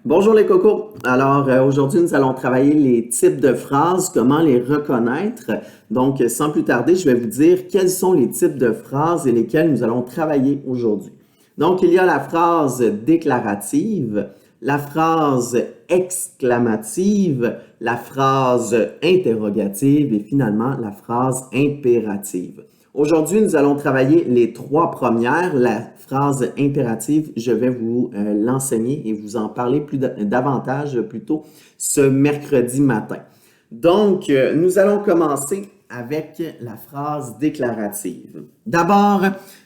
Bonjour les cocos. Alors aujourd'hui, nous allons travailler les types de phrases, comment les reconnaître. Donc, sans plus tarder, je vais vous dire quels sont les types de phrases et lesquels nous allons travailler aujourd'hui. Donc, il y a la phrase déclarative, la phrase exclamative, la phrase interrogative et finalement la phrase impérative. Aujourd'hui, nous allons travailler les trois premières. La phrase impérative, je vais vous l'enseigner et vous en parler davantage plutôt ce mercredi matin. Donc, nous allons commencer avec la phrase déclarative. D'abord,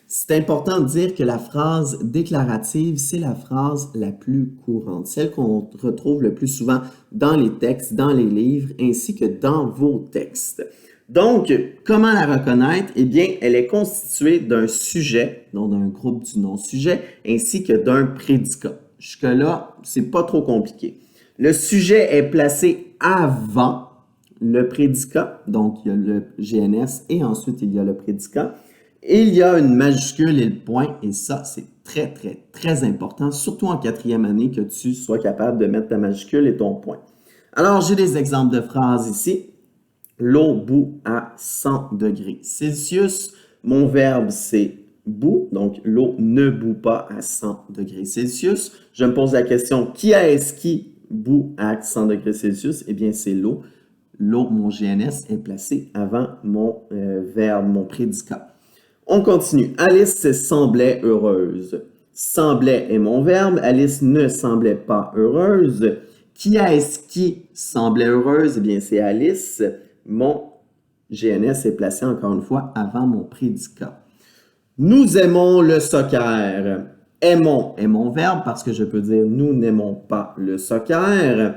c'est important de dire que la phrase déclarative, c'est la phrase la plus courante, celle qu'on retrouve le plus souvent dans les textes, dans les livres, ainsi que dans vos textes. Donc, comment la reconnaître? Eh bien, elle est constituée d'un sujet, donc d'un groupe du non-sujet, ainsi que d'un prédicat. Jusque-là, c'est pas trop compliqué. Le sujet est placé avant le prédicat, donc il y a le GNS et ensuite il y a le prédicat. Et il y a une majuscule et le point, et ça, c'est très important, surtout en quatrième année, que tu sois capable de mettre ta majuscule et ton point. Alors, j'ai des exemples de phrases ici. L'eau bout à 100 degrés Celsius. Mon verbe, c'est bout, donc l'eau ne bout pas à 100 degrés Celsius. Je me pose la question, qui est-ce qui bout à 100 degrés Celsius? Eh bien, c'est l'eau. L'eau, mon GNS, est placé avant mon verbe, mon prédicat. On continue. Alice semblait heureuse. Semblait est mon verbe. Alice ne semblait pas heureuse. Qui est-ce qui semblait heureuse? Eh bien, c'est Alice. Mon GNS est placé encore une fois avant mon prédicat. Nous aimons le soccer. Aimons est mon verbe parce que je peux dire nous n'aimons pas le soccer.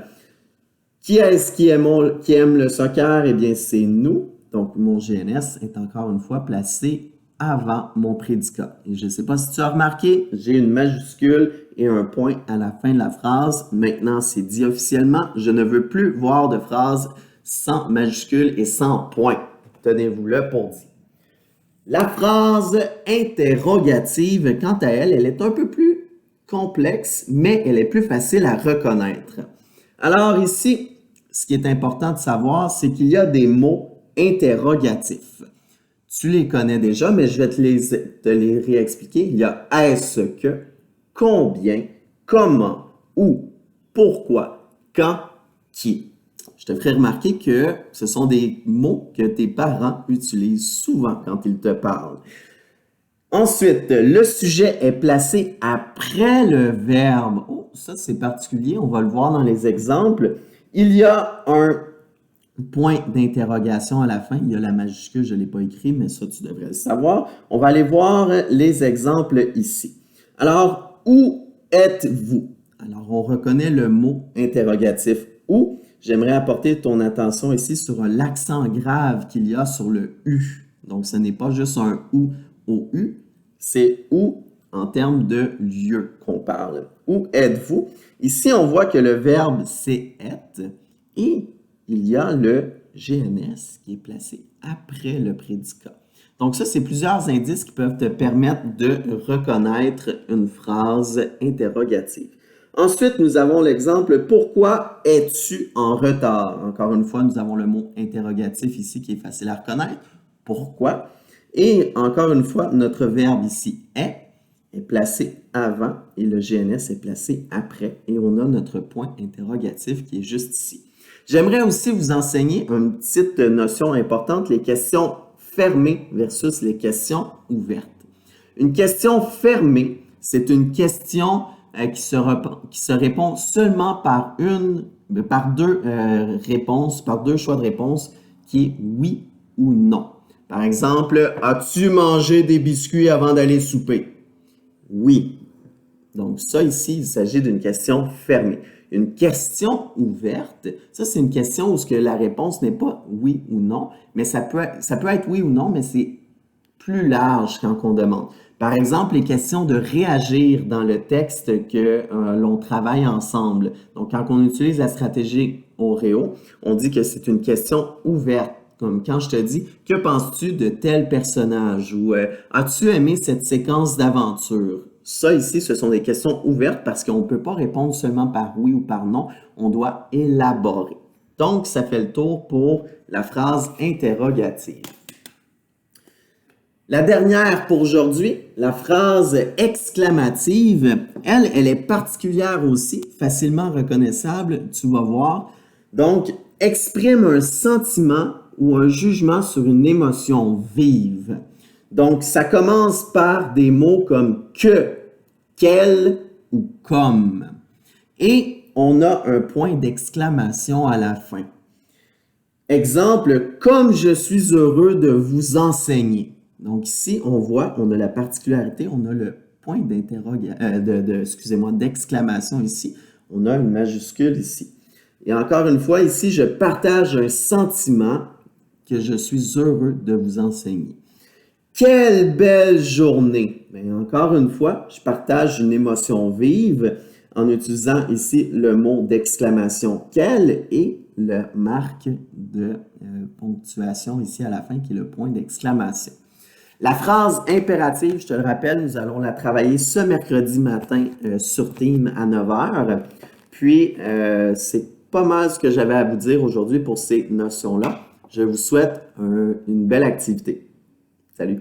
Qui est-ce qui aime le soccer? Eh bien, c'est nous. Donc, mon GNS est encore une fois placé avant mon prédicat. Et je ne sais pas si tu as remarqué, j'ai une majuscule et un point à la fin de la phrase. Maintenant, c'est dit officiellement, je ne veux plus voir de phrase sans majuscule et sans point. Tenez-vous-le pour dit. La phrase interrogative, quant à elle, elle est un peu plus complexe, mais elle est plus facile à reconnaître. Alors ici, ce qui est important de savoir, c'est qu'il y a des mots interrogatifs. Tu les connais déjà, mais je vais te les réexpliquer. Il y a est-ce que, combien, comment, où, pourquoi, quand, qui. Je te ferai remarquer que ce sont des mots que tes parents utilisent souvent quand ils te parlent. Ensuite, le sujet est placé après le verbe. Oh, ça c'est particulier, on va le voir dans les exemples. Il y a un point d'interrogation à la fin. Il y a la majuscule, je ne l'ai pas écrit, mais ça tu devrais le savoir. On va aller voir les exemples ici. Alors, où êtes-vous? Alors, on reconnaît le mot interrogatif où. J'aimerais apporter ton attention ici sur l'accent grave qu'il y a sur le U. Donc, ce n'est pas juste un OU au U, c'est où en termes de lieu qu'on parle. Où êtes-vous? Ici, on voit que le verbe c'est être et il y a le GNS qui est placé après le prédicat. Donc ça, c'est plusieurs indices qui peuvent te permettre de reconnaître une phrase interrogative. Ensuite, nous avons l'exemple « Pourquoi es-tu en retard? » Encore une fois, nous avons le mot interrogatif ici qui est facile à reconnaître. Pourquoi? Et encore une fois, notre verbe ici est placé avant et le GNS est placé après. Et on a notre point interrogatif qui est juste ici. J'aimerais aussi vous enseigner une petite notion importante, les questions fermées versus les questions ouvertes. Une question fermée, c'est une question qui se répond seulement par deux réponses, par deux choix de réponse qui est oui ou non. Par exemple, as-tu mangé des biscuits avant d'aller souper? Oui. Donc ça ici, il s'agit d'une question fermée. Une question ouverte, ça c'est une question où la réponse n'est pas oui ou non, mais ça peut être oui ou non, mais c'est plus large quand on demande. Par exemple, les questions de réagir dans le texte que l'on travaille ensemble. Donc, quand on utilise la stratégie Oreo, on dit que c'est une question ouverte. Comme quand je te dis, que penses-tu de tel personnage? Ou as-tu aimé cette séquence d'aventure? Ça ici, ce sont des questions ouvertes parce qu'on ne peut pas répondre seulement par oui ou par non, on doit élaborer. Donc, ça fait le tour pour la phrase interrogative. La dernière pour aujourd'hui, la phrase exclamative, elle est particulière aussi, facilement reconnaissable, tu vas voir. Donc, exprime un sentiment ou un jugement sur une émotion vive. Donc, ça commence par des mots comme que, quel ou comme. Et on a un point d'exclamation à la fin. Exemple, comme je suis heureux de vous enseigner. Donc ici, on voit, on a la particularité, on a le point d'exclamation ici. On a une majuscule ici. Et encore une fois, ici, je partage un sentiment que je suis heureux de vous enseigner. Quelle belle journée! Bien, encore une fois, je partage une émotion vive en utilisant ici le mot d'exclamation « quelle » et le marque de ponctuation ici à la fin qui est le point d'exclamation. La phrase impérative, je te le rappelle, nous allons la travailler ce mercredi matin sur Team à 9 h. Puis, c'est pas mal ce que j'avais à vous dire aujourd'hui pour ces notions-là. Je vous souhaite une belle activité. Salut!